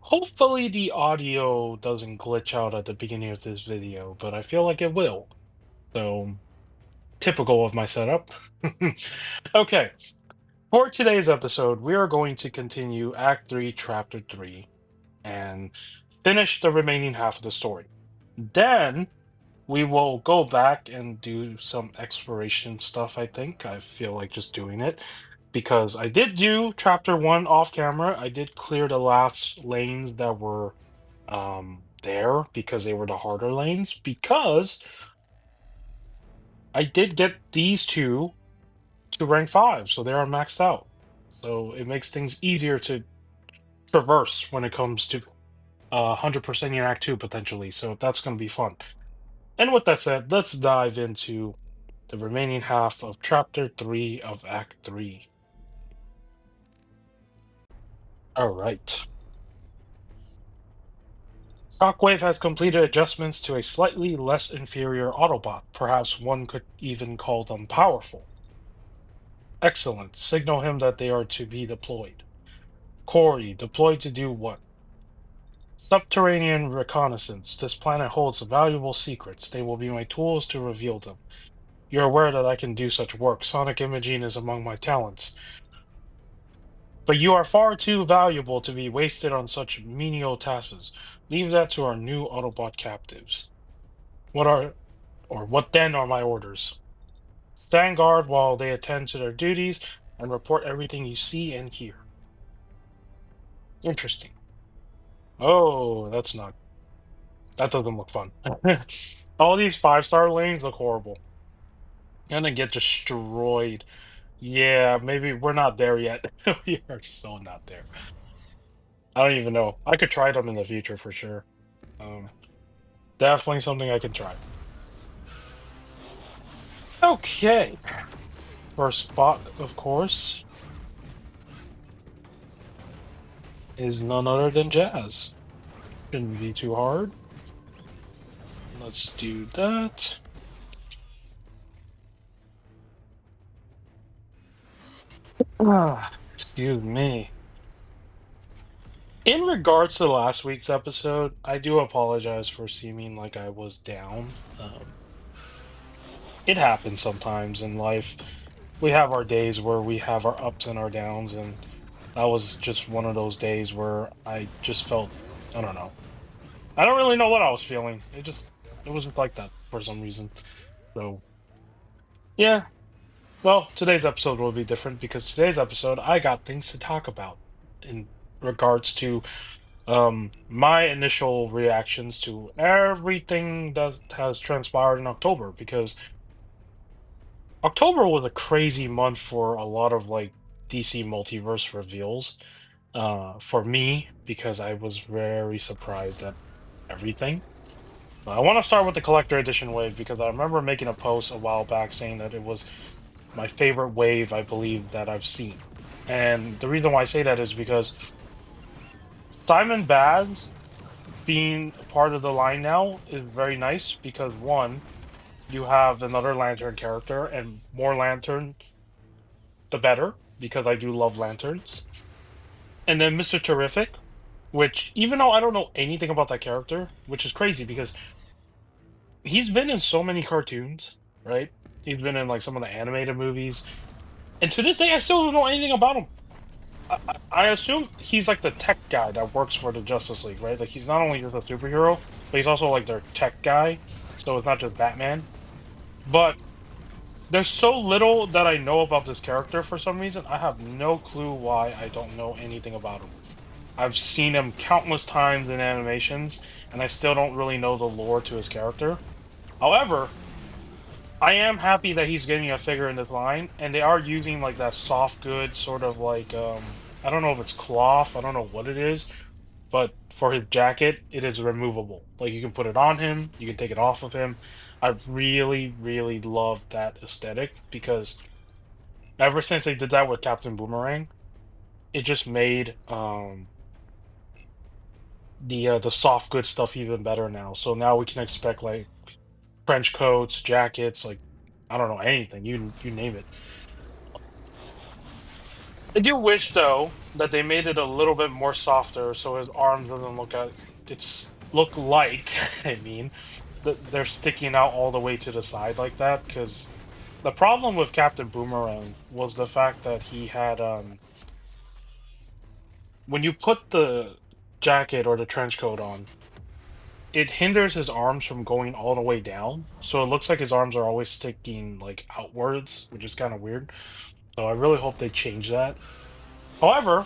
Hopefully the audio doesn't glitch out at the beginning of this video, but I feel like it will. So, typical of my setup. Okay, for today's episode, we are going to continue Act 3, Chapter 3, and finish the remaining half of the story. Then, we will go back and do some exploration stuff, I think. I feel like just doing it. Because I did do Chapter 1 off camera. I did clear the last lanes that were there because they were the harder lanes because I did get these two to rank 5, so they are maxed out. So it makes things easier to traverse when it comes to 100% in Act 2 potentially. So that's going to be fun. And with that said, let's dive into the remaining half of Chapter 3 of Act 3. All right. Shockwave has completed adjustments to a slightly less inferior Autobot. Perhaps one could even call them powerful. Excellent. Signal him that they are to be deployed. Corey, deployed to do what? Subterranean reconnaissance. This planet holds valuable secrets. They will be my tools to reveal them. You're aware that I can do such work. Sonic imaging is among my talents. But you are far too valuable to be wasted on such menial tasks. Leave that to our new Autobot captives. What then are my orders? Stand guard while they attend to their duties and report everything you see and hear. Interesting. Oh, that doesn't look fun. All these 5-star lanes look horrible. Gonna get destroyed. Yeah, maybe we're not there yet. We are so not there. I don't even know. I could try them in the future for sure. Um, Definitely something I can try. Okay. First spot, of course, is none other than Jazz. Shouldn't be too hard. Let's do that. Excuse me. In regards to last week's episode, I do apologize for seeming like I was down. It happens sometimes in life. We have our days where we have our ups and our downs, and that was just one of those days where I just felt, I don't know. I don't really know what I was feeling. It was just like that for some reason. So, yeah. Well, today's episode will be different because today's episode, I got things to talk about in regards to my initial reactions to everything that has transpired in October, because October was a crazy month for a lot of like DC multiverse reveals for me, because I was very surprised at everything. I want to start with the collector edition wave because I remember making a post a while back saying that it was my favorite wave, I believe, that I've seen. And the reason why I say that is because Simon Baz being a part of the line now is very nice because one, you have another Lantern character, and more Lantern, the better, because I do love Lanterns. And then Mr. Terrific, which even though I don't know anything about that character, which is crazy because he's been in so many cartoons, right? He's been in like some of the animated movies, and to this day, I still don't know anything about him. I assume he's like the tech guy that works for the Justice League, right? Like he's not only just a superhero, but he's also like their tech guy. So it's not just Batman. But there's so little that I know about this character for some reason. I have no clue why I don't know anything about him. I've seen him countless times in animations, and I still don't really know the lore to his character. However, I am happy that he's getting a figure in this line, and they are using like that soft good sort of like I don't know if it's cloth, I don't know what it is, but for his jacket, it is removable. Like you can put it on him, you can take it off of him. I really, really love that aesthetic because ever since they did that with Captain Boomerang, it just made the soft good stuff even better now. So now we can expect like trench coats, jackets, like I don't know, anything. You name it. I do wish though that they made it a little bit more softer so his arm doesn't look like I mean that they're sticking out all the way to the side like that because the problem with Captain Boomerang was the fact that he had when you put the jacket or the trench coat on, it hinders his arms from going all the way down. So it looks like his arms are always sticking like outwards, which is kind of weird. So I really hope they change that. However,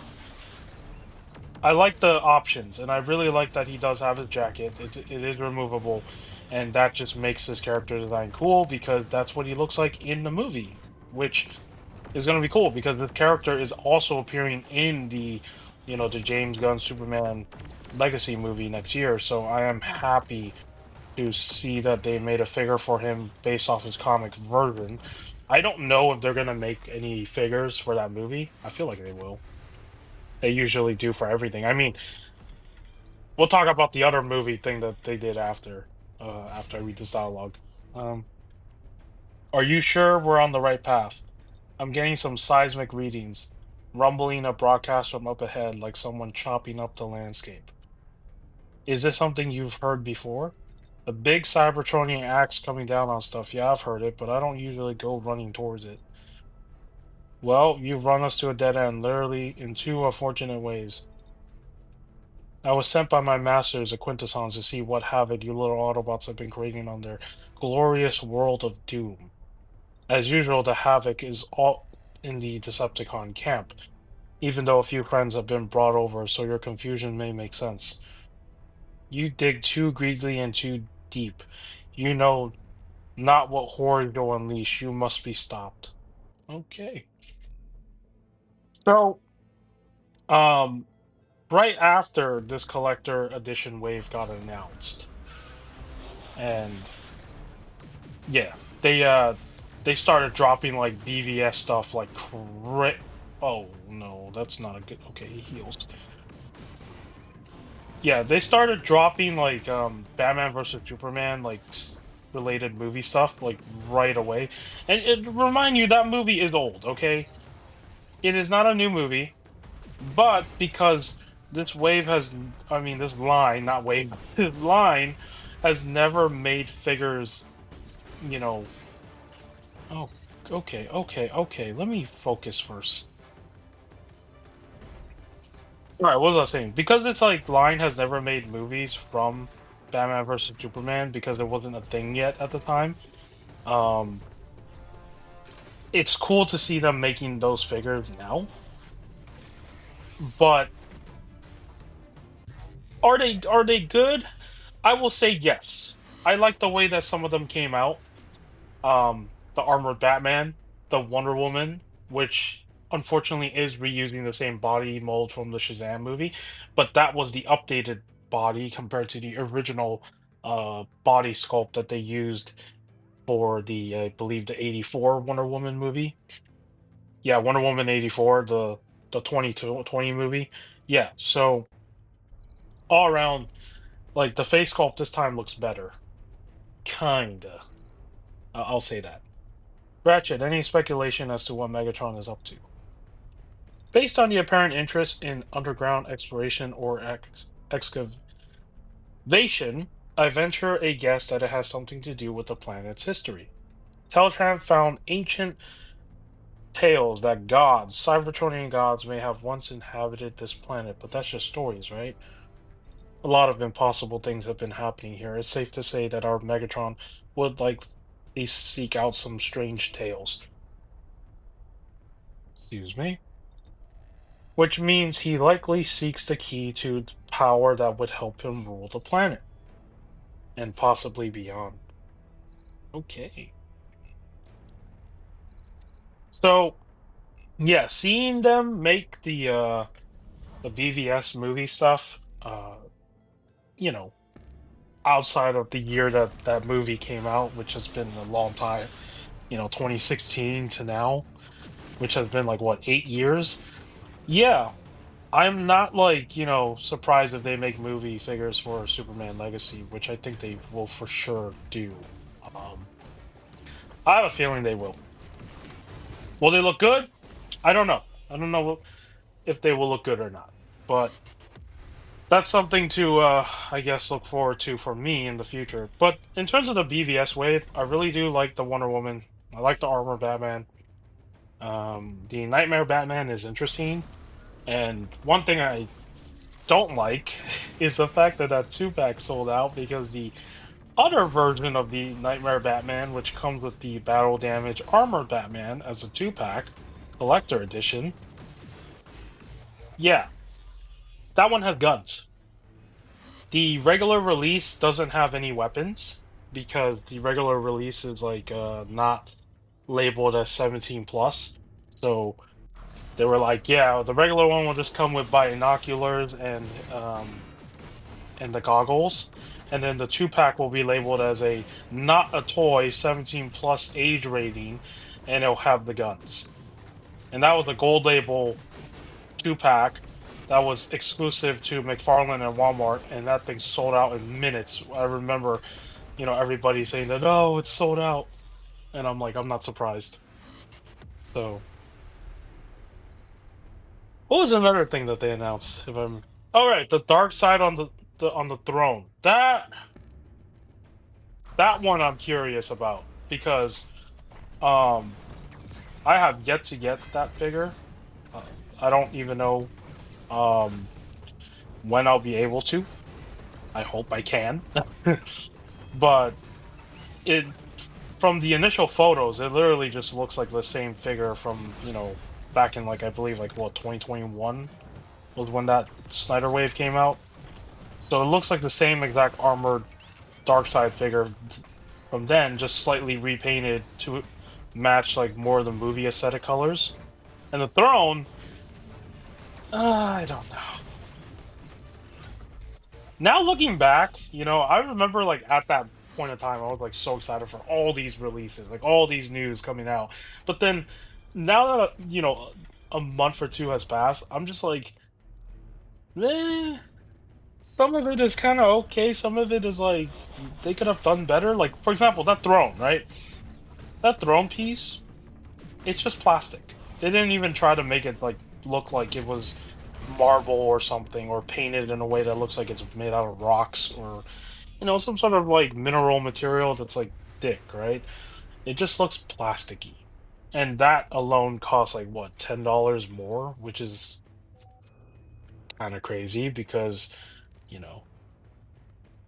I like the options, and I really like that he does have his jacket. It is removable, and that just makes his character design cool because that's what he looks like in the movie, which is going to be cool because this character is also appearing in the James Gunn Superman Legacy movie next year. So I am happy to see that they made a figure for him based off his comic version. I don't know if they're going to make any figures for that movie. I feel like they will. They usually do for everything. I mean, we'll talk about the other movie thing that they did after I read this dialogue. Um, are you sure we're on the right path? I'm getting some seismic readings, rumbling a broadcast from up ahead like someone chopping up the landscape. Is this something you've heard before? A big Cybertronian axe coming down on stuff. Yeah, I've heard it, but I don't usually go running towards it. Well, you've run us to a dead end, literally in two unfortunate ways. I was sent by my masters, the Quintessons, to see what havoc you little Autobots have been creating on their glorious world of doom. As usual, the havoc is all in the Decepticon camp, even though a few friends have been brought over, so your confusion may make sense. You dig too greedily and too deep. You know not what horror you'll unleash. You must be stopped. Okay. So, um, right after this collector edition wave got announced, and yeah, they started dropping like BVS stuff like oh no, that's not a good okay, he heals. Yeah, they started dropping like Batman versus Superman related movie stuff like right away. And it remind you that movie is old, okay? It is not a new movie, but because this wave has I mean this line, not wave, this line has never made figures, you know. Oh, okay. Let me focus first. All right, what was I saying? Because it's like line has never made movies from Batman versus Superman because it wasn't a thing yet at the time. Um, it's cool to see them making those figures now, but are they good? I will say yes. I like the way that some of them came out. The Armored Batman, the Wonder Woman, which unfortunately is reusing the same body mold from the Shazam movie, but that was the updated body compared to the original body sculpt that they used for the I believe the 84 Wonder Woman movie. Yeah, Wonder Woman 84, the 2020 movie. Yeah, so all around like the face sculpt this time looks better. Kinda. I'll say that. Ratchet, any speculation as to what Megatron is up to? Based on the apparent interest in underground exploration or excavation, I venture a guess that it has something to do with the planet's history. Teletran found ancient tales that gods, Cybertronian gods, may have once inhabited this planet, but that's just stories, right? A lot of impossible things have been happening here. It's safe to say that our Megatron would likely seek out some strange tales. Excuse me. Which means he likely seeks the key to power that would help him rule the planet and possibly beyond. Okay. So, yeah, seeing them make the BVS movie stuff, you know, outside of the year that that movie came out, which has been a long time, 2016 to now, which has been like what, 8 years? Yeah, I'm not surprised if they make movie figures for Superman Legacy, which I think they will for sure do. Um, I have a feeling they will. Will they look good? I don't know. I don't know if they will look good or not, but that's something to, I guess, look forward to for me in the future. But in terms of the BVS wave, I really do like the Wonder Woman. I like the Armor Batman. The Nightmare Batman is interesting, and one thing I don't like is the fact that that two pack sold out because the other version of the Nightmare Batman, which comes with the Battle Damage Armor Batman as a two pack collector edition, yeah, that one has guns. The regular release doesn't have any weapons because the regular release is like not labeled as 17 plus. So they were like, yeah, the regular one will just come with binoculars and the goggles. And then the two pack will be labeled as a not a toy 17 plus age rating, and it'll have the guns. And that was the gold label two pack that was exclusive to McFarlane and Walmart, and that thing sold out in minutes. I remember, everybody saying that, oh, it's sold out. And I'm like, I'm not surprised. So, what was another thing that they announced? If I'm all right, the dark side on the throne. That one I'm curious about because um I have yet to get that figure. Uh, I don't even know um when I'll be able to. I hope I can. But it from the initial photos, it literally just looks like the same figure from, back in like I believe like what 2021 was when that Snyder Wave came out. So it looks like the same exact armored Darkseid figure from then, just slightly repainted to match like more of the movie aesthetic colors. And the throne, I don't know. Now looking back, I remember like at that point in time, I was like so excited for all these releases, like all these news coming out. But then now that a month or two has passed, I'm just like, eh, some of it is kind of okay. Some of it is like they could have done better. Like for example, that throne, right? That throne piece, it's just plastic. They didn't even try to make it like look like it was marble or something, or painted in a way that looks like it's made out of rocks or some sort of like mineral material that's like thick, right? It just looks plasticky. And that alone costs like what, $10 more, which is kind of crazy because, you know,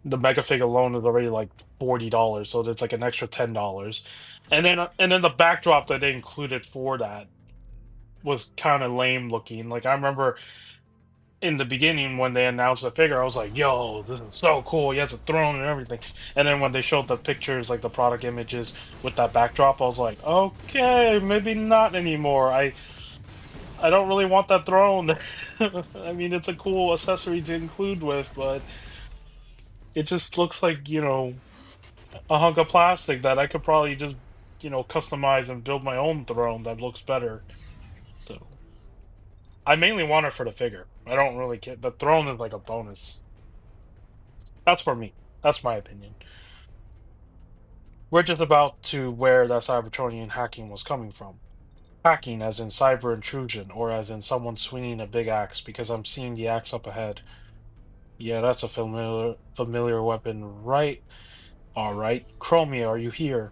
the mega fig alone is already like $40, so there's like an extra $10. And then the backdrop that they included for that was kind of lame looking. Like I remember in the beginning when they announced the figure, I was like, "Yo, this is so cool! He has a throne and everything." And then when they showed the pictures, like the product images with that backdrop, I was like, "Okay, maybe not anymore. I don't really want that throne." I mean, it's a cool accessory to include with, but it just looks like a hunk of plastic that I could probably just customize and build my own throne that looks better. So I mainly want it for the figure. I don't really care. The throne is like a bonus. That's for me. That's my opinion. We're just about to where that Cybertronian hacking was coming from. Hacking as in cyber intrusion, or as in someone swinging a big axe, because I'm seeing the axe up ahead. Yeah, that's a familiar weapon, right? Alright. Chromia, are you here?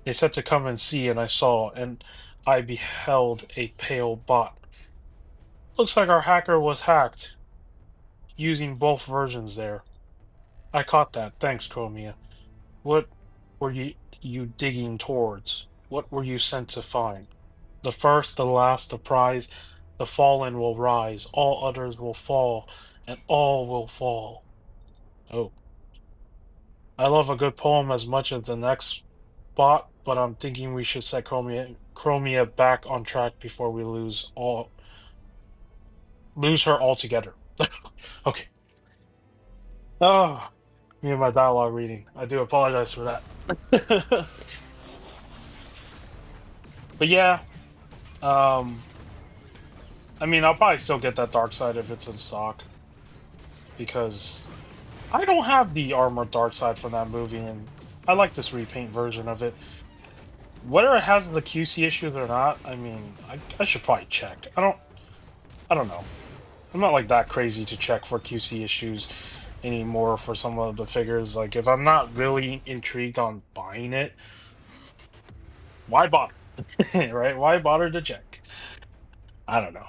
They said to come and see, and I saw, and I beheld a pale bot. Looks like our hacker was hacked, using both versions there. I caught that. Thanks, Chromia. What were you digging towards? What were you sent to find? The first, the last, the prize, the fallen will rise, all others will fall, and all will fall. Oh, I love a good poem as much as the next bot, but I'm thinking we should set Chromia back on track before we lose her altogether. Okay. Oh, me and my dialogue reading. I do apologize for that. But yeah, um, I mean, I'll probably still get that dark side if it's in stock because I don't have the armored dark side from that movie, and I like this repaint version of it. Whether it has the QC issues or not, I mean, I should probably check. I don't know. I'm not like that crazy to check for QC issues anymore for some of the figures. Like if I'm not really intrigued on buying it, why bother? Right? Why bother to check? I don't know.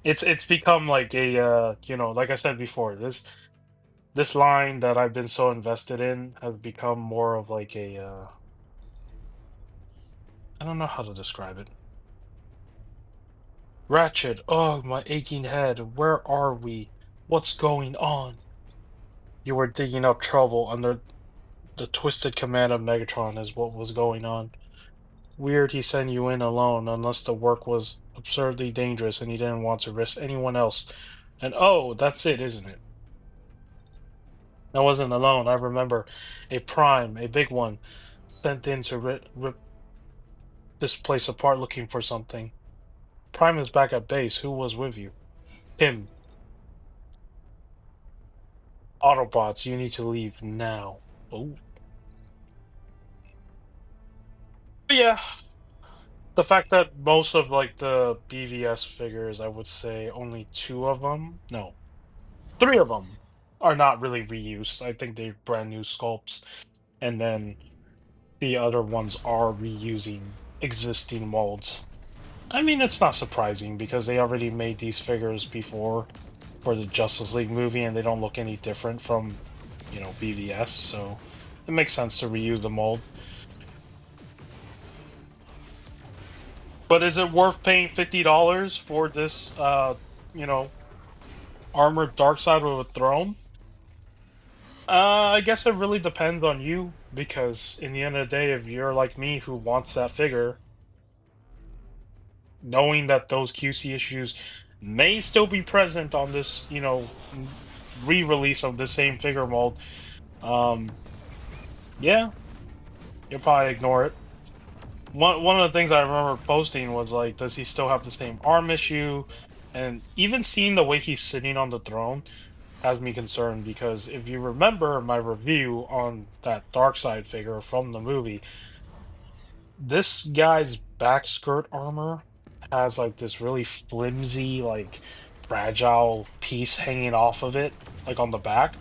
It's become like a like I said before, this line that I've been so invested in has become more of like a I don't know how to describe it. Ratchet, oh, my aching head, where are we? What's going on? You were digging up trouble under the twisted command of Megatron is what was going on. Weird he sent you in alone unless the work was absurdly dangerous and he didn't want to risk anyone else. And oh, that's it, isn't it? I wasn't alone. I remember a prime, a big one, sent in to rip this place apart looking for something. Prime is back at base. Who was with you? Tim. Autobots, you need to leave now. Oh. But yeah, the fact that most of like the BVS figures, I would say only two of them, no, three of them are not really reused. I think they're brand new sculpts, and then the other ones are reusing existing molds. I mean, it's not surprising because they already made these figures before for the Justice League movie, and they don't look any different from, BVS, so it makes sense to reuse the mold. But is it worth paying $50 for this, you know, armored Darkseid with a throne? I guess it really depends on you because in the end of the day, if you're like me who wants that figure, knowing that those QC issues may still be present on this, re-release of the same figure mold, um, yeah, you'll probably ignore it. One of the things I remember posting was like, does he still have the same arm issue? And even seeing the way he's sitting on the throne has me concerned because if you remember my review on that Darkseid figure from the movie, this guy's back skirt armor has like this really flimsy, like fragile piece hanging off of it, like on the back.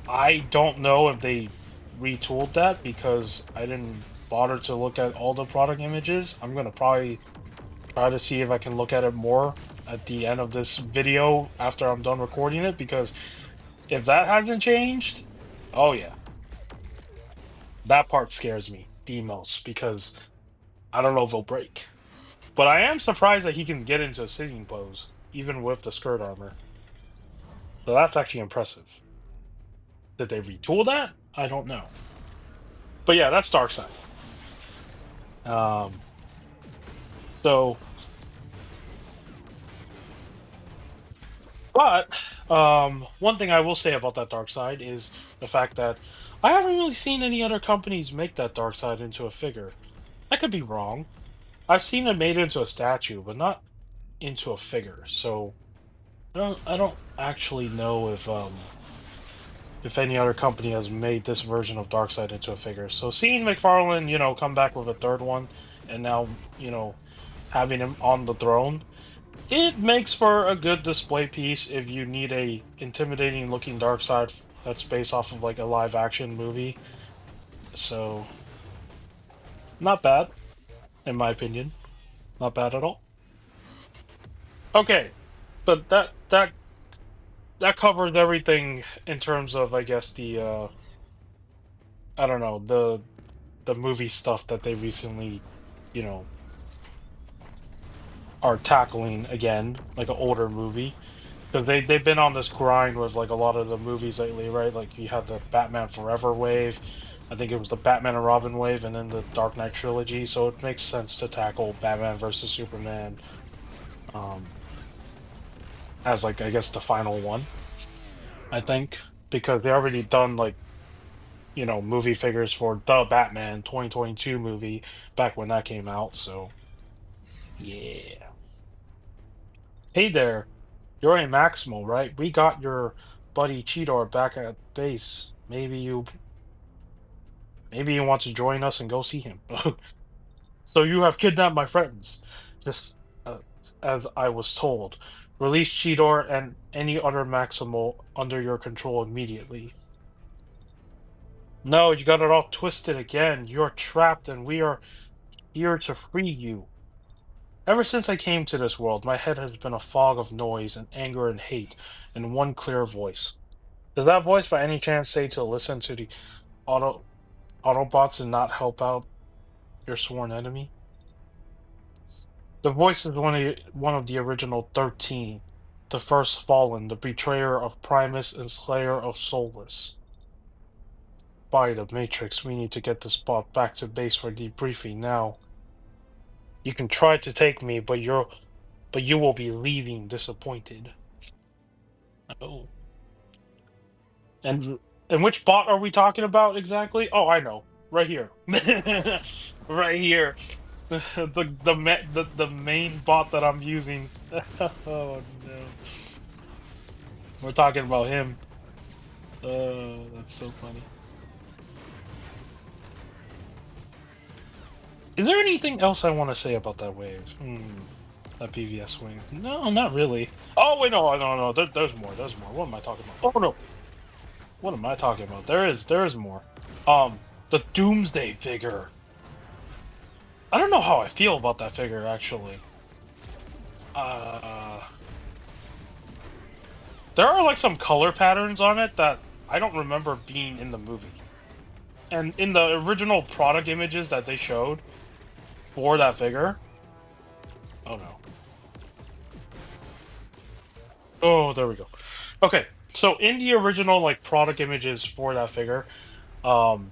I don't know if they retooled that because I didn't bother to look at all the product images. I'm gonna probably try to see if I can look at it more at the end of this video after I'm done recording it because if that hasn't changed, oh yeah, that part scares me the most because I don't know if it'll break. But I am surprised that he can get into a sitting pose even with the skirt armor. So that's actually impressive. Did they retool that? I don't know. But yeah, that's Darkseid. Um, so, but one thing I will say about that Darkseid is the fact that I haven't really seen any other companies make that Darkseid into a figure. I could be wrong. I've seen it made into a statue, but not into a figure. So I don't actually know if any other company has made this version of Darkseid into a figure. So seeing McFarlane, come back with a third one and now, having him on the throne, it makes for a good display piece if you need a intimidating looking Darkseid that's based off of like a live action movie. So not bad, in my opinion. Not bad at all. Okay. So that covers everything in terms of I guess the I don't know, the movie stuff that they recently, you know, are tackling again, like an older movie. Because they've been on this grind with like a lot of the movies lately, right? Like you had the Batman Forever wave, I think it was the Batman and Robin wave, and then the Dark Knight trilogy. So it makes sense to tackle Batman versus Superman, um, as like I guess the final one. I think because they already done like movie figures for the Batman 2022 movie back when that came out. So yeah. Hey there, you're a Maximal, right? We got your buddy Cheetor back at base. Maybe you Maybe you want to join us and go see him. So you have kidnapped my friends, just uh, as I was told. Release Cheetor and any other Maximal under your control immediately. No, you got it all twisted again. You're trapped, and we are here to free you. Ever since I came to this world, my head has been a fog of noise and anger and hate, and one clear voice. Does that voice by any chance say to listen to the auto Autobots and not help out your sworn enemy? The voice is one of the original 13, the first fallen, the betrayer of Primus and slayer of Solus. By the Matrix, we need to get this bot back to base for debriefing now. You can try to take me, but you will be leaving disappointed. Oh. And which bot are we talking about exactly? Oh, I know. Right here. Right here. The main bot that I'm using. Oh no. We're talking about him. Oh, that's so funny. Is there anything else I want to say about that wave? That BVS wave. No, not really. Oh wait, no. There's more. There's more. What am I talking about? Oh no. What am I talking about? There is more. The Doomsday figure. I don't know how I feel about that figure actually. Uh, there are like some color patterns on it that I don't remember being in the movie. And in the original product images that they showed for that figure, oh no. Oh, there we go. Okay, so in the original like product images for that figure, um,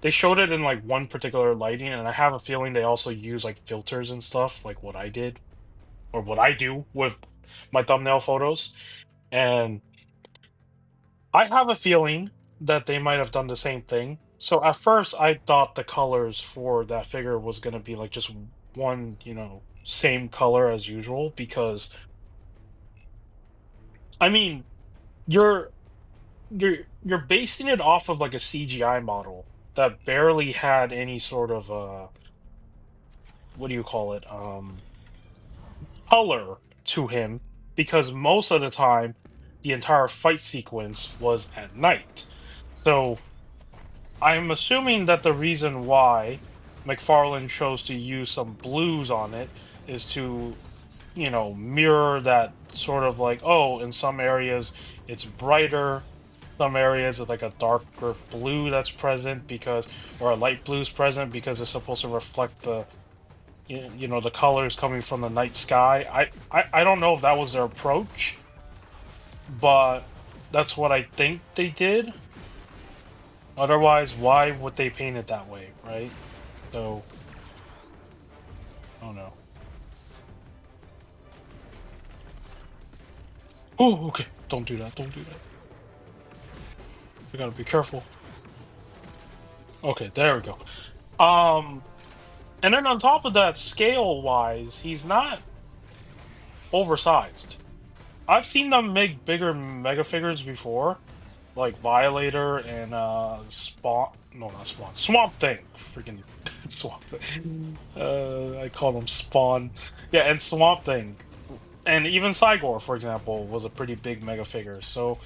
they showed it in like one particular lighting, and I have a feeling they also use like filters and stuff, like what I did or what I do with my thumbnail photos. And I have a feeling that they might have done the same thing. So at first, I thought the colors for that figure was gonna be like just one, same color as usual. Because I mean, you're you're basing it off of like a CGI model that barely had any sort of what do you call it, color to him, because most of the time the entire fight sequence was at night. So I'm assuming that the reason why McFarlane chose to use some blues on it is to, mirror that sort of like, oh, in some areas it's brighter, some areas it's like a darker blue that's present because, or a light blue's present because it's supposed to reflect the colors coming from the night sky. I don't know if that was their approach, but that's what I think they did. Otherwise, why would they paint it that way, right? So, oh no. Oh, okay. Don't do that. Don't do that. We gotta be careful. Okay, there we go. Um, and then on top of that, scale-wise, he's not oversized. I've seen them make bigger Mega figures before, like Violator and Spawn. No, not Spawn. Swamp Thing. Freaking Swamp Thing. I call him Spawn. Yeah, and Swamp Thing. And even Cygor, for example, was a pretty big Mega figure. So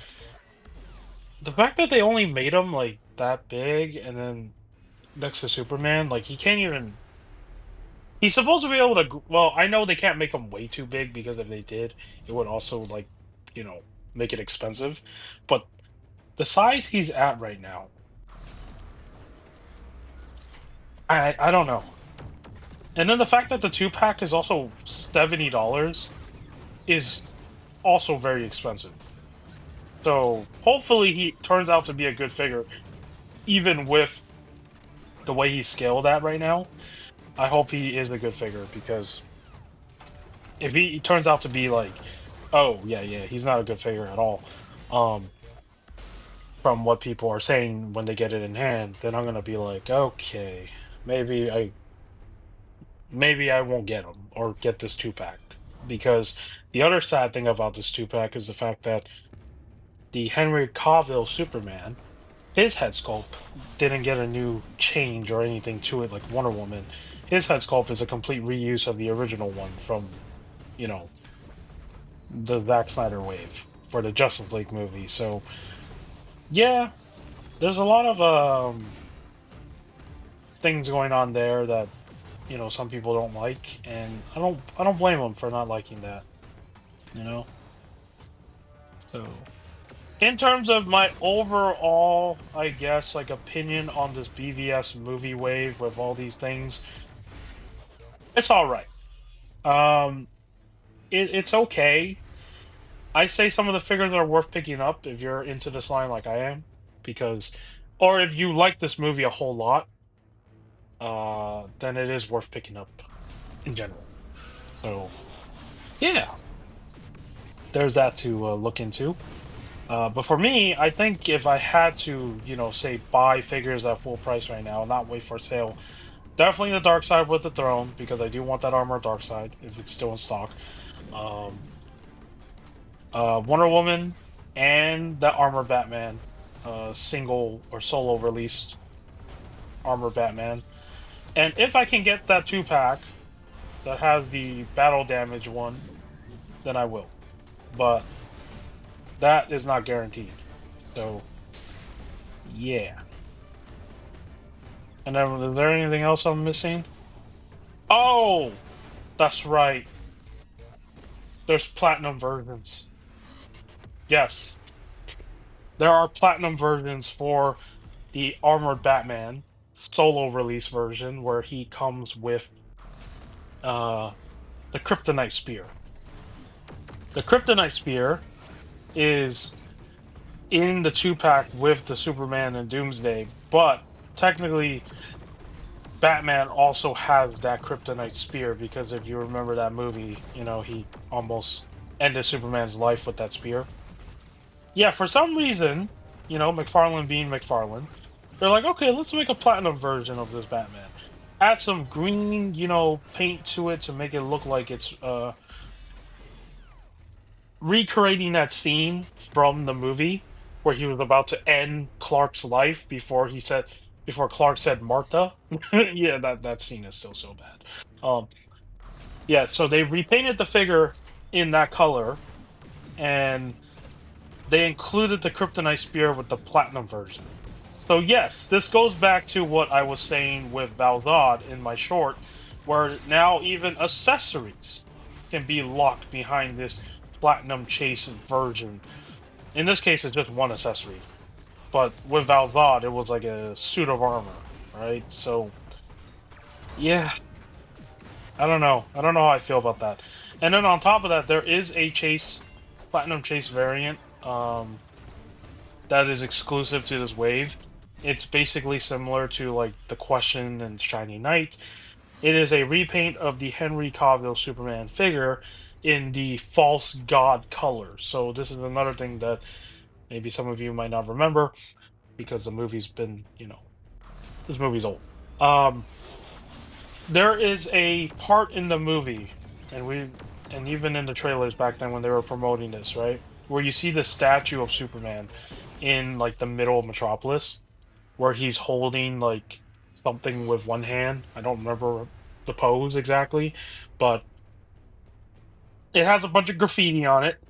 the fact that they only made him like that big, and then next to Superman, like he can't even. He's supposed to be able to. Well, I know they can't make him way too big because if they did, it would also like, you know, make it expensive. But the size he's at right now, I don't know. And then the fact that the 2-pack is also $70 is also very expensive. So hopefully he turns out to be a good figure, even with the way he's scaled at right now. I hope he is a good figure, because if he turns out to be like, oh yeah, he's not a good figure at all, um, from what people are saying when they get it in hand, then I'm gonna be like, okay, maybe I won't get him or get this 2-pack. Because the other sad thing about this 2-pack is the fact that the Henry Cavill Superman his head sculpt didn't get a new change or anything to it like Wonder Woman. His head sculpt is a complete reuse of the original one from, you know, the Zack Snyder wave for the Justice League movie. So yeah, there's a lot of things going on there that, some people don't like, and I don't blame them for not liking that, you know. So in terms of my overall, I guess, like opinion on this BVS movie wave with all these things, it's all right. Um, it's okay. I say some of the figures are worth picking up if you're into this line like I am, because, or if you like this movie a whole lot, then it is worth picking up in general. So yeah, there's that to look into. But for me, I think if I had to, say buy figures at full price right now, not wait for sale, definitely the Dark Side with the Throne, because I do want that armor Dark Side if it's still in stock. Um, Wonder Woman and that armor Batman, single or solo released armor Batman. And if I can get that 2-pack that has the battle damage one, then I will. But that is not guaranteed. So yeah. And then is there anything else I'm missing? Oh, that's right. There's platinum versions. Yes, there are platinum versions for the Armored Batman solo release version where he comes with uh the Kryptonite Spear. The Kryptonite Spear is in the 2-pack with the Superman and Doomsday, but technically Batman also has that Kryptonite Spear because if you remember that movie, he almost ended Superman's life with that spear. Yeah, for some reason, McFarlane being McFarlane, they're like, okay, let's make a platinum version of this Batman. Add some green, paint to it to make it look like it's recreating that scene from the movie where he was about to end Clark's life before Clark said Martha. Yeah, that scene is still so bad. Um, yeah, so they repainted the figure in that color, and they included the Kryptonite Spear with the platinum version. So yes, this goes back to what I was saying with Valzad in my short, where now even accessories can be locked behind this platinum chase version. In this case, it's just one accessory, but with Valzad, it was like a suit of armor, right? So yeah, I don't know. I don't know how I feel about that. And then on top of that, there is a platinum chase variant. That is exclusive to this wave. It's basically similar to like the Question and Shiny Knight. It is a repaint of the Henry Cavill Superman figure in the false god color. So this is another thing that maybe some of you might not remember because the movie's been, this movie's old. Um, there is a part in the movie, and even in the trailers back then when they were promoting this, right, where you see the statue of Superman in like the middle of Metropolis, where he's holding like something with one hand. I don't remember the pose exactly, but it has a bunch of graffiti on it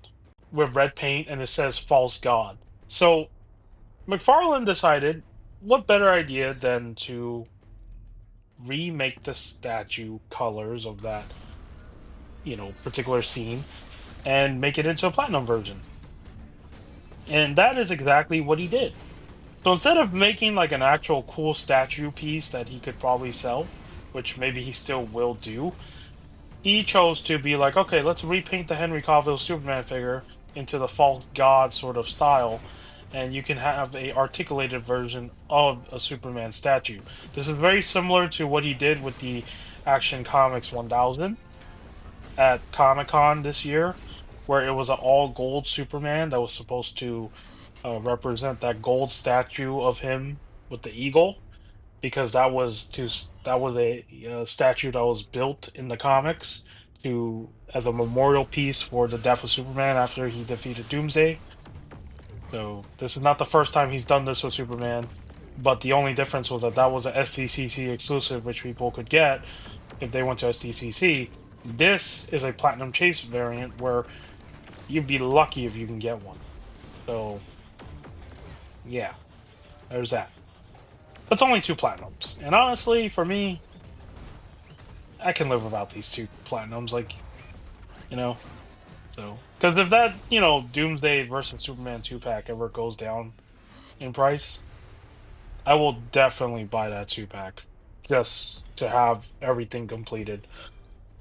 with red paint and it says false god. So McFarlane decided what better idea than to remake the statue colors of that, particular scene and make it into a platinum version. And that is exactly what he did. So instead of making like an actual cool statue piece that he could probably sell, which maybe he still will do, he chose to be like, okay, let's repaint the Henry Cavill Superman figure into the false god sort of style, and you can have a articulated version of a Superman statue. This is very similar to what he did with the Action Comics 1000 at Comic Con this year, where it was an all gold Superman that was supposed to represent that gold statue of him with the eagle, because that was a statue that was built in the comics to as a memorial piece for the death of Superman after he defeated Doomsday. So this is not the first time he's done this with Superman, but the only difference was that that was a SDCC exclusive, which people could get if they went to SDCC. This is a Platinum Chase variant where you'd be lucky if you can get one. So yeah, there's that. That's only two platinums, and honestly, for me, I can live without these two platinums. Like, you know, so because if that Doomsday versus Superman 2 pack ever goes down in price, I will definitely buy that 2 pack just to have everything completed.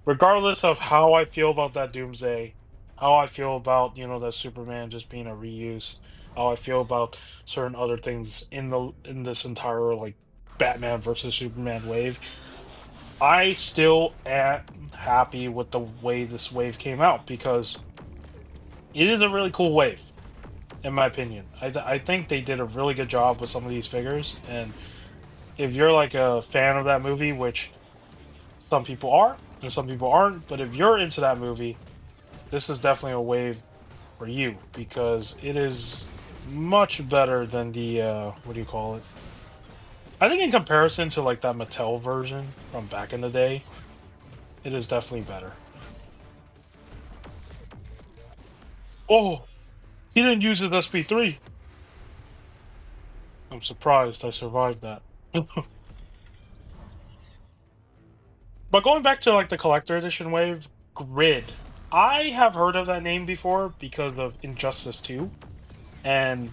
Regardless of how I feel about that Doomsday, how I feel about, that Superman just being a reuse, how I feel about certain other things in this entire like Batman versus Superman wave, I still am happy with the way this wave came out because it is a really cool wave, in my opinion. I think they did a really good job with some of these figures, and if you're like a fan of that movie, which some people are and some people aren't, but if you're into that movie, this is definitely a wave for you because it is much better than the what do you call it? I think in comparison to like that Mattel version from back in the day, it is definitely better. Oh, he didn't use his SP3. I'm surprised I survived that. But going back to like the collector edition wave, Grid. I have heard of that name before because of Injustice 2, and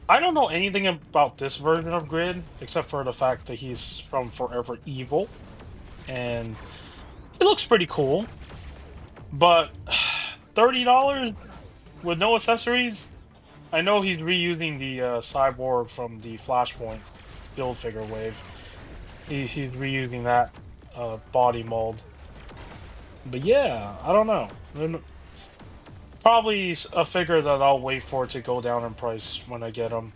I don't know anything about this version of Grid except for the fact that he's from Forever Evil, and it looks pretty cool. But $30 with no accessories? I know he's reusing the cyborg from the Flashpoint build figure wave. He's reusing that body mold. But yeah, I don't know. Probably a figure that I'll wait for it to go down in price when I get him.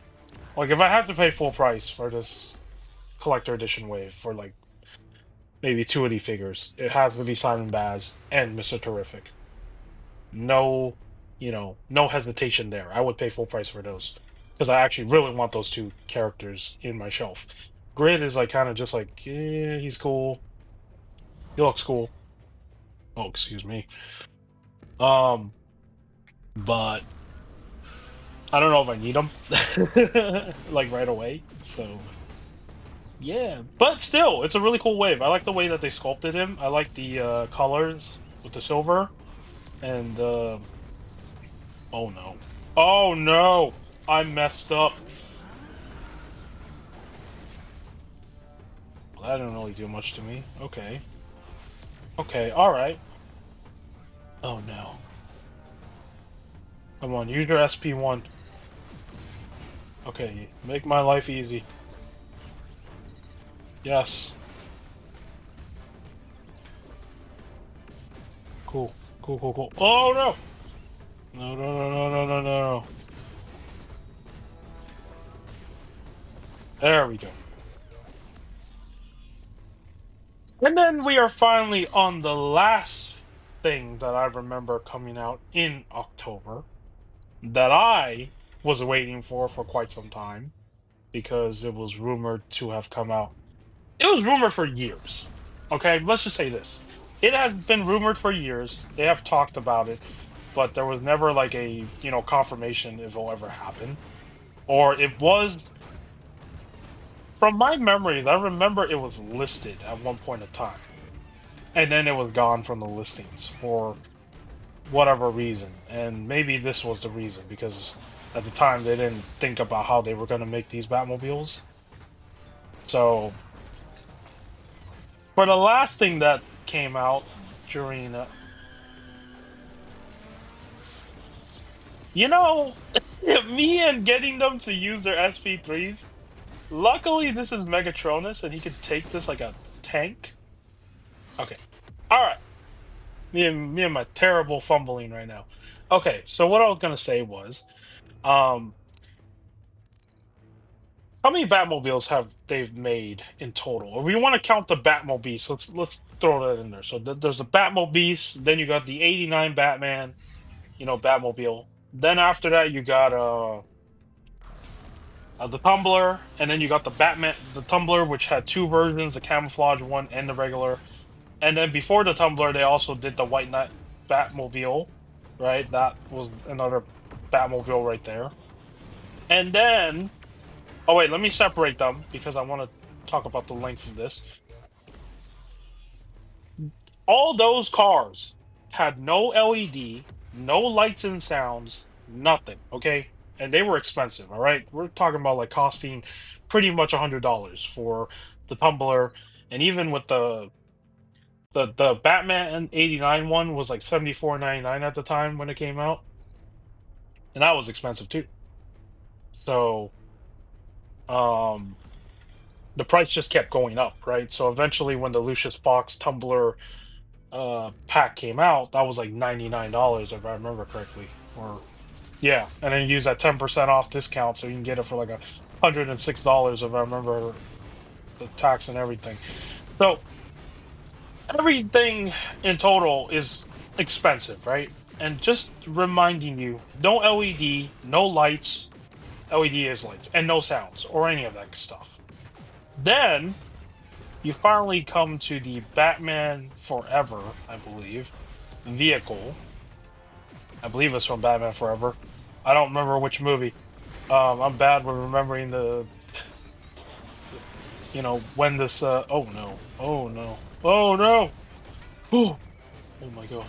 Like if I have to pay full price for this collector edition wave for like maybe two of these figures, it has to be Simon Baz and Mr. Terrific. No, no hesitation there. I would pay full price for those because I actually really want those two characters in my shelf. Grid is like kind of just like, he's cool. He looks cool. Oh, excuse me. Um, but I don't know if I need them like right away. So yeah, but still, it's a really cool wave. I like the way that they sculpted him. I like the colors with the silver and oh no. Oh no. I messed up. Well, that didn't really do much to me. Okay. Okay, alright. Oh no. Come on, use your SP1. Okay, make my life easy. Yes. Cool. Cool, cool, cool. Oh no! No, no, no, no, no, no, no. There we go. And then we are finally on the last thing that I remember coming out in October that I was waiting for quite some time because it was rumored to have come out. It was rumored for years. Okay, let's just say this. It has been rumored for years. They have talked about it, but there was never like a, confirmation if it'll ever happen. Or it was, from my memories, I remember it was listed at one point in time. And then it was gone from the listings for whatever reason. And maybe this was the reason because at the time they didn't think about how they were going to make these Batmobiles. So for the last thing that came out during, you know, me and getting them to use their SP3s. Luckily, this is Megatronus, and he could take this like a tank. Okay, all right. Me and my terrible fumbling right now. Okay, so what I was gonna say was, um, how many Batmobiles have they've made in total? Or we want to count the Batmobile, so let's throw that in there. So there's the Batmobile, then you got the '89 Batman, Batmobile. Then after that, you got the Tumbler, and then you got the Batman, the Tumbler, which had two versions, the camouflage one and the regular. And then before the Tumbler, they also did the White Knight Batmobile, right? That was another Batmobile right there. And then, oh wait, let me separate them because I want to talk about the length of this. All those cars had no LED, no lights and sounds, nothing. Okay, and they were expensive. All right, we're talking about like costing pretty much $100 for the Tumbler, and even with the Batman '89 one was like 74.99 at the time when it came out, and that was expensive too. So um, the price just kept going up, right? So eventually, when the Lucius Fox Tumbler pack came out, that was like $99 if I remember correctly. Or yeah, and then you use that 10% off discount so you can get it for like $106 if I remember the tax and everything. So everything in total is expensive, right? And just reminding you, no LED, no lights, LED is lights, and no sounds or any of that stuff. Then you finally come to the Batman Forever, I believe, vehicle. I believe it's from Batman Forever. I don't remember which movie. I'm bad with remembering when this. Oh no! Oh no! Oh no! Oh! Oh my god!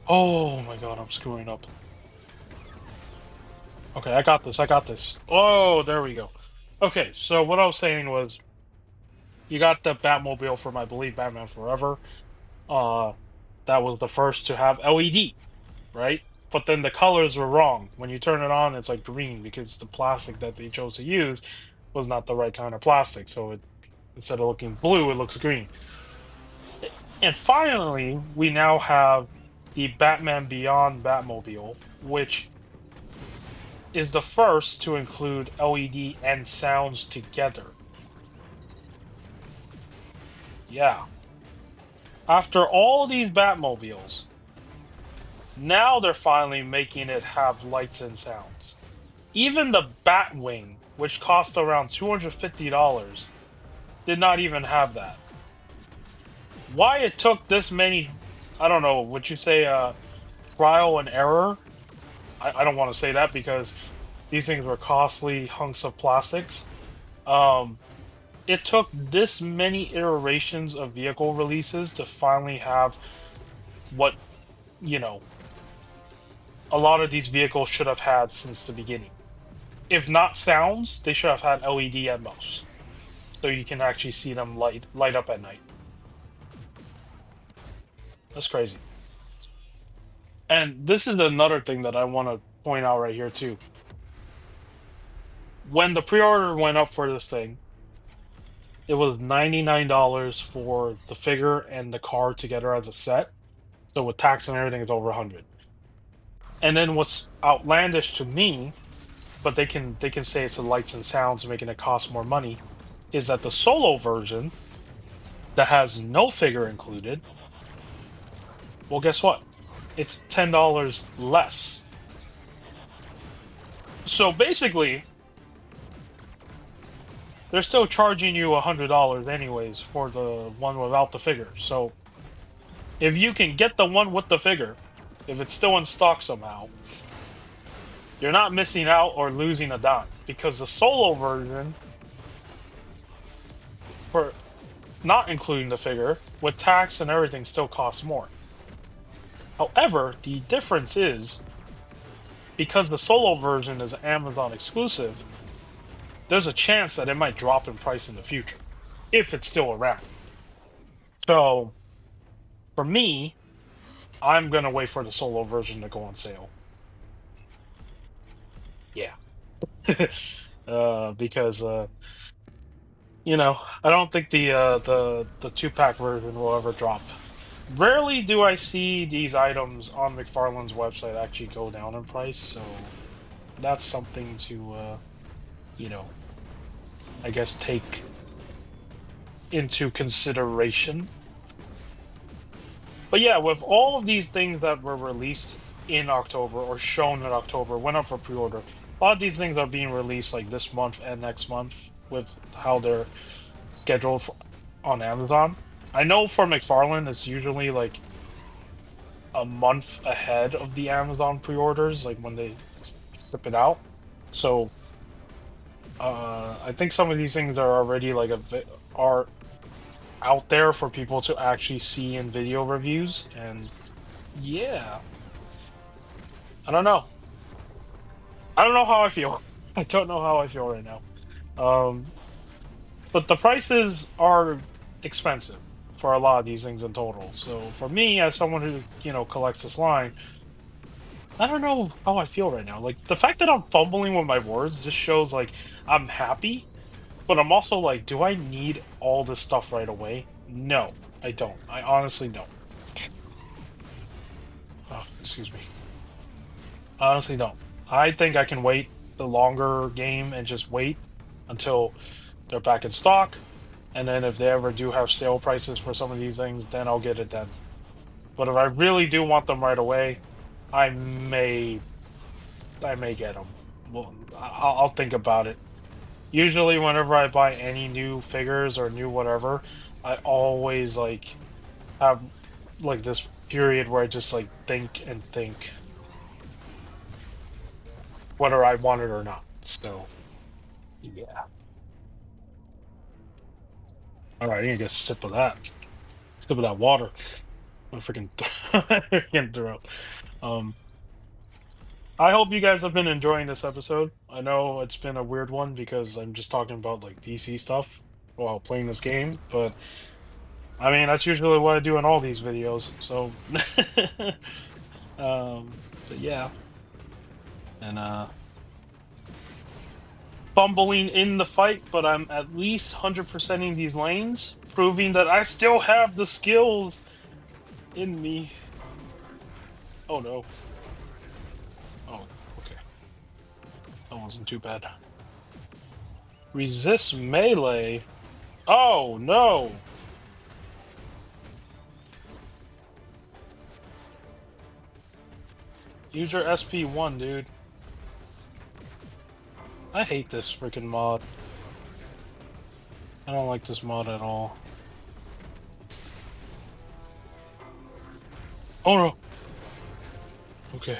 Oh my god! I'm screwing up. Okay, I got this. I got this. Oh, there we go. Okay, so what I was saying was, you got the Batmobile from, I believe, Batman Forever. Uh, that was the first to have LED, right? But then the colors were wrong. When you turn it on, it's like green because the plastic that they chose to use was not the right kind of plastic. So it instead of looking blue, it looks green. And finally, we now have the Batman Beyond Batmobile, which is the first to include LED and sounds together. Yeah. After all these Batmobiles, now they're finally making it have lights and sounds. Even the Batwing, which cost around $250, did not even have that. Why it took this many, I don't know, would you say trial and error? I don't want to say that because these things were costly hunks of plastics. Um, it took this many iterations of vehicle releases to finally have what, you know, a lot of these vehicles should have had since the beginning. If not sounds, they should have had LED at most, so you can actually see them light up at night. That's crazy. And this is another thing that I want to point out right here too. When the pre-order went up for this thing, it was $99 for the figure and the car together as a set. So with tax and everything, it's over 100. And then what's outlandish to me, but they can say it's the lights and sounds making it cost more money, is that the solo version that has no figure included, well, guess what? It's $10 less. So basically, they're still charging you $100 anyways for the one without the figure. So if you can get the one with the figure, if it's still in stock somehow, you're not missing out or losing a dime because the solo version, for not including the figure, with tax and everything, still costs more. However, the difference is because the solo version is Amazon exclusive, there's a chance that it might drop in price in the future if it's still around. So for me, I'm gonna wait for the solo version to go on sale. Yeah, because I don't think the two-pack version will ever drop. Rarely do I see these items on McFarlane's website actually go down in price, so that's something to you know, I guess take into consideration. But yeah, with all of these things that were released in October or shown in October, went up for pre-order. A lot of these things are being released like this month and next month with how they're scheduled for, on Amazon. I know for McFarlane, it's usually like a month ahead of the Amazon pre-orders, like when they ship it out. So I think some of these things are already like are out there for people to actually see in video reviews, and yeah, I don't know. I don't know how I feel. I don't know how I feel right now. Um, but the prices are expensive for a lot of these things in total. So for me, as someone who, collects this line, I don't know how I feel right now. Like the fact that I'm fumbling with my words just shows like I'm happy, but I'm also like, do I need all this stuff right away? No, I don't. I honestly don't. Oh, excuse me. I honestly don't. I think I can wait the longer game and just wait until they're back in stock. And then if they ever do have sale prices for some of these things, then I'll get it then. But if I really do want them right away, I may I may get them. Well, I'll think about it. Usually, whenever I buy any new figures or new whatever, I always like have like this period where I just like think and think whether I want it or not. So yeah. All right, I need to get a sip of that. Sip of that water. My freaking freaking throat. Um, I hope you guys have been enjoying this episode. I know it's been a weird one because I'm just talking about like DC stuff while playing this game, but I mean that's usually what I do in all these videos. So but yeah. And fumbling in the fight, but I'm at least 100%ing these lanes, proving that I still have the skills in me. Oh no. Oh, okay. That wasn't too bad. Resist melee. Oh no. Use your SP1, dude. I hate this freaking mod. I don't like this mod at all. Oh no. Okay.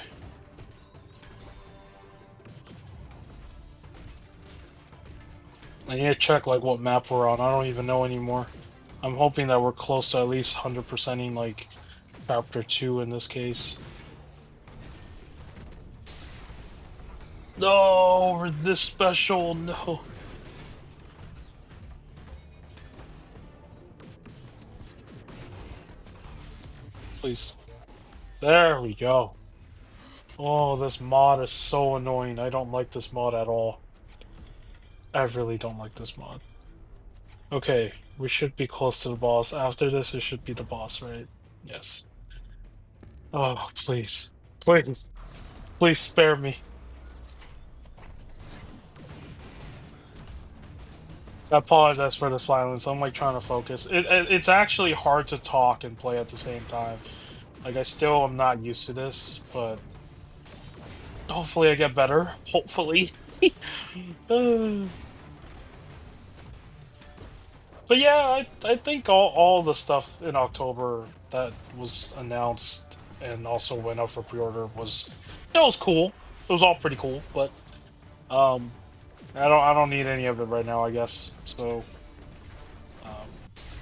I need to check like what map we're on. I don't even know anymore. I'm hoping that we're close to at least 100%ing like chapter 2 in this case. No, this special, no. Please. There we go. Oh, this mod is so annoying. I don't like this mod at all. I really don't like this mod. Okay, we should be close to the boss. After this, it should be the boss, right? Yes. Oh, please. Please. Please spare me. I apologize for the silence. I'm like trying to focus. It's actually hard to talk and play at the same time. Like I still am not used to this, but hopefully I get better. Hopefully. Uh, but yeah, I think all the stuff in October that was announced and also went up for pre-order was it was cool. It was all pretty cool, but um I don't need any of it right now, I guess. So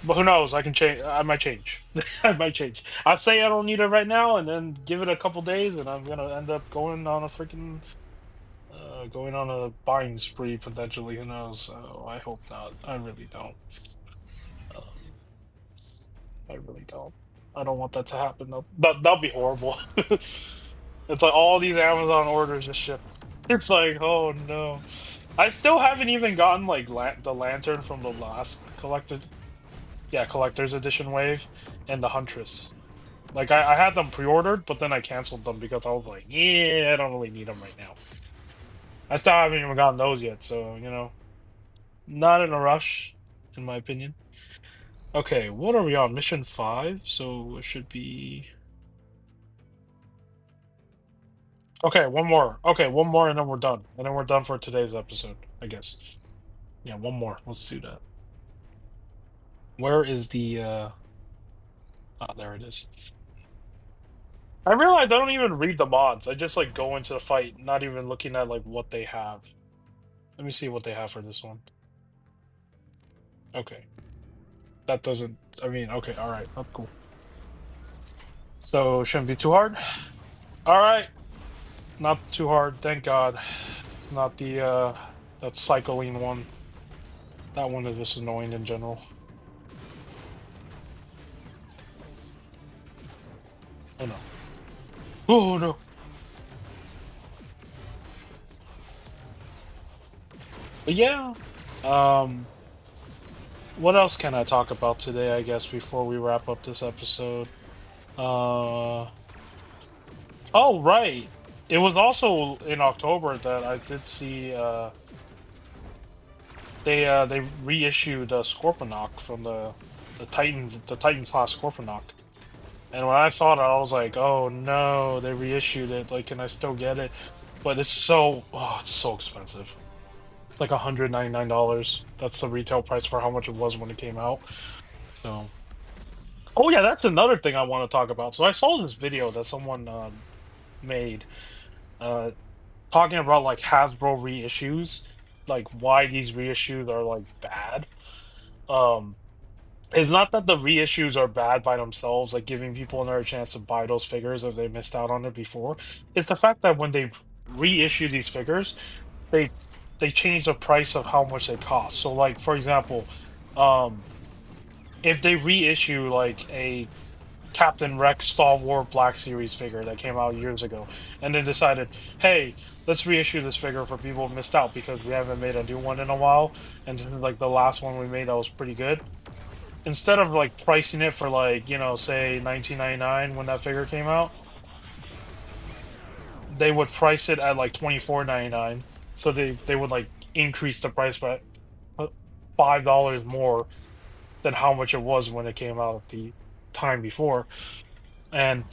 but who knows? I can change. I might change. I might change. I say I don't need it right now, and then give it a couple days, and I'm gonna end up going on a buying spree potentially. Who knows? So I hope not. I really don't. Um, I really don't. I don't want that to happen. That'll be horrible. It's like all these Amazon orders just ship. It's like, oh no. I still haven't even gotten like the lantern from the last collector's edition wave and the Huntress. Like I had them pre-ordered, but then I canceled them because I was like, yeah, I don't really need them right now. I still haven't even gotten those yet, so not in a rush, in my opinion. Okay, what are we on? Mission 5, so it should be... Okay, one more. Okay, one more and then we're done. And then we're done for today's episode, I guess. Yeah, one more. Let's do that. Where is the oh, there it is. I realized I don't even read the mods. I just like go into the fight, not even looking at like what they have. Let me see what they have for this one. Okay. That doesn't, I mean, okay, all right. That's cool. So shouldn't be too hard. All right. Not too hard, thank God. It's not the that cycling one. That one is just annoying in general. Oh no. Oh no. But yeah. Um what else can I talk about today, I guess, before we wrap up this episode? Uh oh right. It was also in October that I did see they reissued Scorponok from the Titan class Scorponok. And when I saw that, I was like, "Oh no, they reissued it. Like, can I still get it?" But it's so expensive. Like $199. That's the retail price for how much it was when it came out. So, oh yeah, that's another thing I want to talk about. So I saw this video that someone made, uh, talking about like Hasbro reissues, like why these reissues are like bad. Um, It's not that the reissues are bad by themselves, like giving people another chance to buy those figures as they missed out on it before. It's the fact that when they reissue these figures, they they change the price of how much they cost. So, like for example, um, if they reissue like a Captain Rex Star Wars Black Series figure that came out years ago, and then decided, hey, let's reissue this figure for people who missed out because we haven't made a new one in a while, and this is like the last one we made that was pretty good, instead of like pricing it for like, say 1999 when that figure came out, they would price it at like 24.99. So they would like increase the price by $5 more than how much it was when it came out the time before. And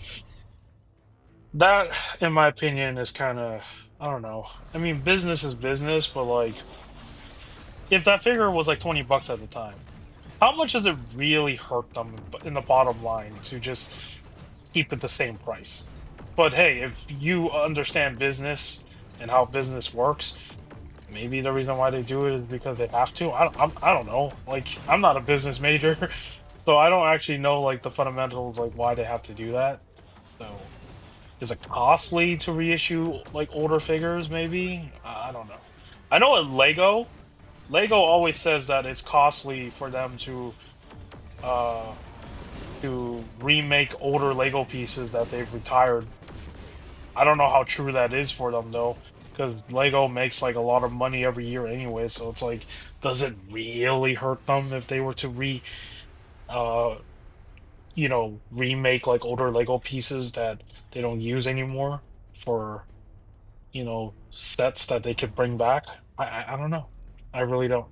that, in my opinion, is kind of, I don't know. I mean, business is business, but like if that figure was like 20 bucks at the time, how much does it really hurt them in the bottom line to just keep it the same price? But hey, if you understand business and how business works, maybe the reason why they do it is because they have to. I don't know. Like, I'm not a business major, so I don't actually know like the fundamentals, like why they have to do that. So, is it costly to reissue like older figures? Maybe I don't know. I know at Lego always says that it's costly for them uh to remake older Lego pieces that they've retired. I don't know how true that is for them though, because Lego makes like a lot of money every year anyway. So it's like, does it really hurt them if they were to uh, remake like older Lego pieces that they don't use anymore for, sets that they could bring back? I don't know. I really don't.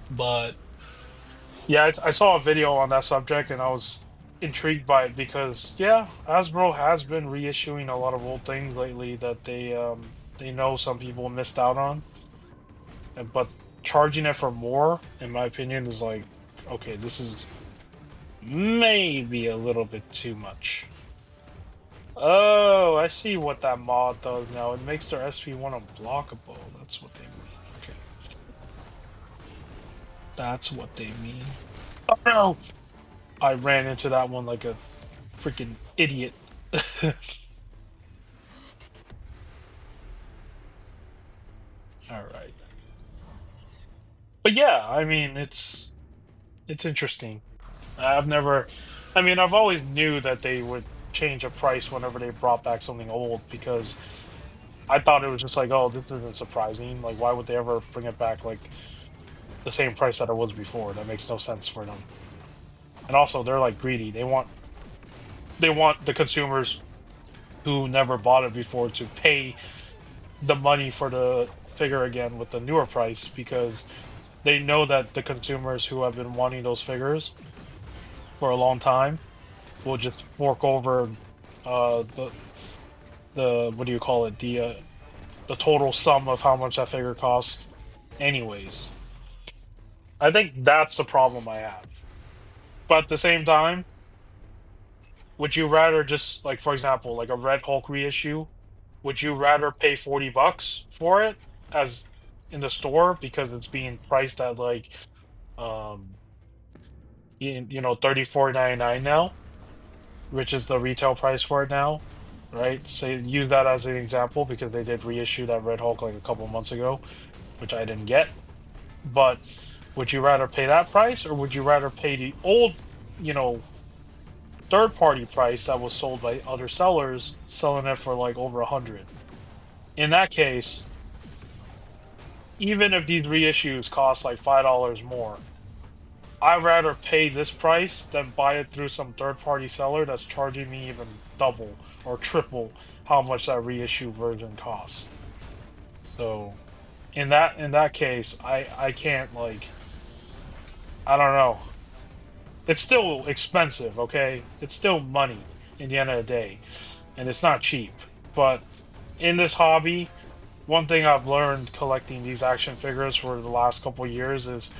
But yeah, I saw a video on that subject and I was intrigued by it because yeah, Hasbro has been reissuing a lot of old things lately that they know some people missed out on, but charging it for more, in my opinion, is like, okay, this is maybe a little bit too much. Oh, I see what that mod does now. It makes their SP1 unblockable. That's what they mean. Okay, that's what they mean. Oh no! I ran into that one like a freaking idiot. All right. But yeah, I mean, it's interesting. I've never, I mean, I've always knew that they would change a price whenever they brought back something old because I thought it was just like, oh, this isn't surprising. Like, why would they ever bring it back like the same price that it was before? That makes no sense for them. And also, they're like greedy. They want the consumers who never bought it before to pay the money for the figure again with the newer price because they know that the consumers who have been wanting those figures for a long time will just fork over the what do you call it, the total sum of how much that figure costs anyways. I think that's the problem I have. But at the same time, would you rather just like, for example, like a Red Hulk reissue, would you rather pay $40 for it as in the store because it's being priced at like um 34.99 now, which is the retail price for it now, right? Say use that as an example because they did reissue that Red Hulk like a couple months ago, which I didn't get. But would you rather pay that price or would you rather pay the old, you know, third party price that was sold by other sellers, selling it for like over 100? In that case, even if these reissues cost like $5 more, I'd rather pay this price than buy it through some third party seller that's charging me even double or triple how much that reissue version costs. So in that case, I can't like, I don't know. It's still expensive, okay? It's still money in the end of the day, and it's not cheap. But in this hobby, one thing I've learned collecting these action figures for the last couple years is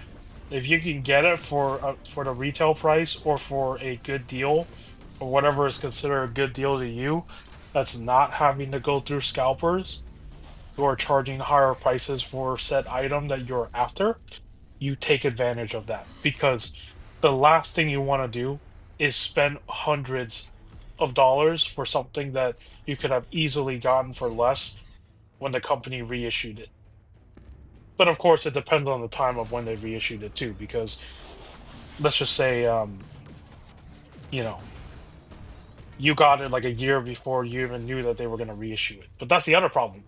if you can get it for the retail price or for a good deal or whatever is considered a good deal to you, that's not having to go through scalpers who are charging higher prices for said item that you're after, you take advantage of that because the last thing you want to do is spend hundreds of dollars for something that you could have easily gotten for less when the company reissued it. But of course, it depends on the time of when they reissued it too, because let's just say, you know, you got it like a year before you even knew that they were going to reissue it. But that's the other problem.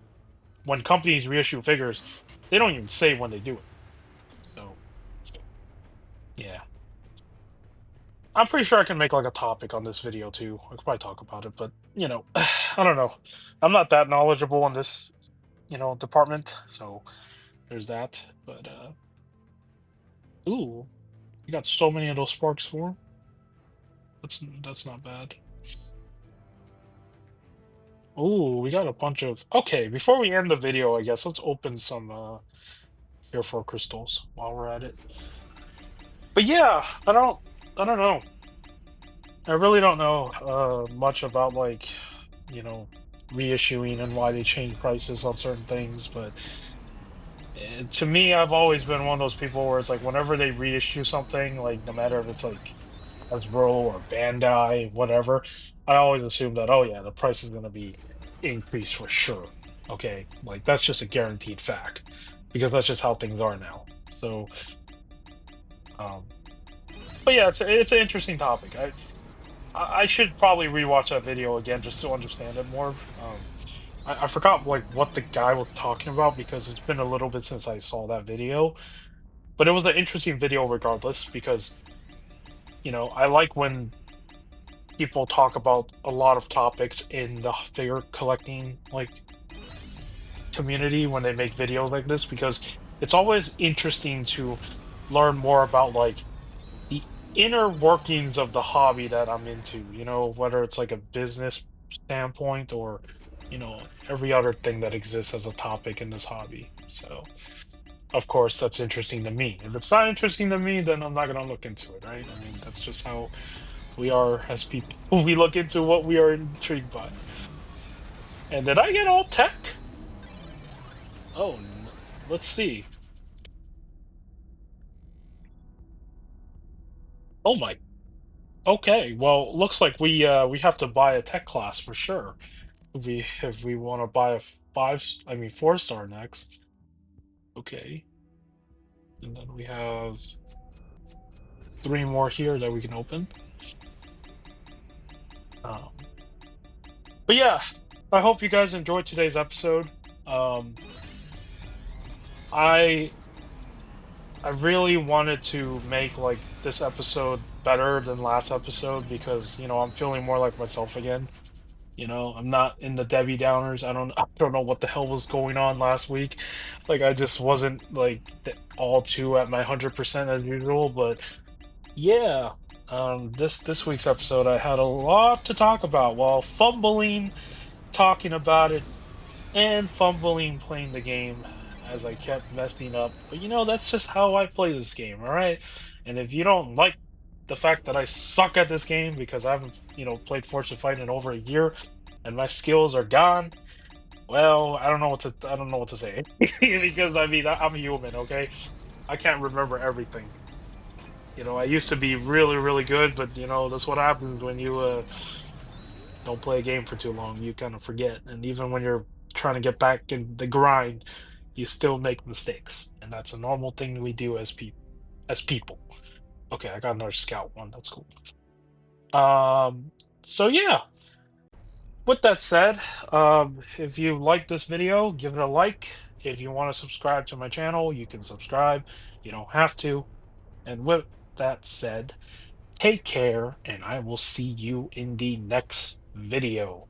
When companies reissue figures, they don't even say when they do it. So, yeah. I'm pretty sure I can make like a topic on this video too. I could probably talk about it, but I don't know. I'm not that knowledgeable in this, department. So there's that. But ooh, you got so many of those sparks for 'em. That's not bad. Ooh, we got a bunch of. Okay, before we end the video, I guess let's open some Tier 4 crystals while we're at it. But yeah, I don't know. I really don't know much about like, you know, reissuing and why they change prices on certain things, but to me, I've always been one of those people where it's like whenever they reissue something, like no matter if it's like Hasbro or Bandai, whatever, I always assume that, oh yeah, the price is gonna be increased for sure. Okay, like that's just a guaranteed fact because that's just how things are now. So, um, but yeah, it's an interesting topic. I should probably rewatch that video again just to understand it more. I forgot like what the guy was talking about because it's been a little bit since I saw that video, but it was an interesting video regardless because I like when people talk about a lot of topics in the figure collecting like community when they make videos like this because it's always interesting to learn more about like the inner workings of the hobby that I'm into, whether it's like a business standpoint or, every other thing that exists as a topic in this hobby. So, of course, that's interesting to me. If it's not interesting to me, then I'm not going to look into it, right? I mean, that's just how we are as people. We look into what we are intrigued by. And did I get all tech? Oh, let's see. Oh my. Okay. Well, looks like we have to buy a tech class for sure. If we want to buy a I mean 4-star next. Okay. And then we have three more here that we can open. Um, but yeah, I hope you guys enjoyed today's episode. Um, I I really wanted to make like this episode better than last episode because I'm feeling more like myself again. I'm not in the Debbie Downers. I don't know what the hell was going on last week. Like I just wasn't like all too at my 100% as usual. But yeah, this week's episode, I had a lot to talk about while fumbling talking about it and fumbling playing the game as I kept messing up. But that's just how I play this game, all right? And if you don't like the fact that I suck at this game because I haven't, played Fortune Fight in over a year and my skills are gone, well, I don't know what to say. Because I mean, I'm human, okay? I can't remember everything. I used to be really, really good, but that's what happens when you don't play a game for too long. You kind of forget. And even when you're trying to get back in the grind, you still make mistakes. And that's a normal thing we do as people. Okay, I got another scout one. That's cool. Um, so yeah, with that said, if you like this video, give it a like. If you want to subscribe to my channel, you can subscribe. You don't have to. And with that said, take care, and I will see you in the next video.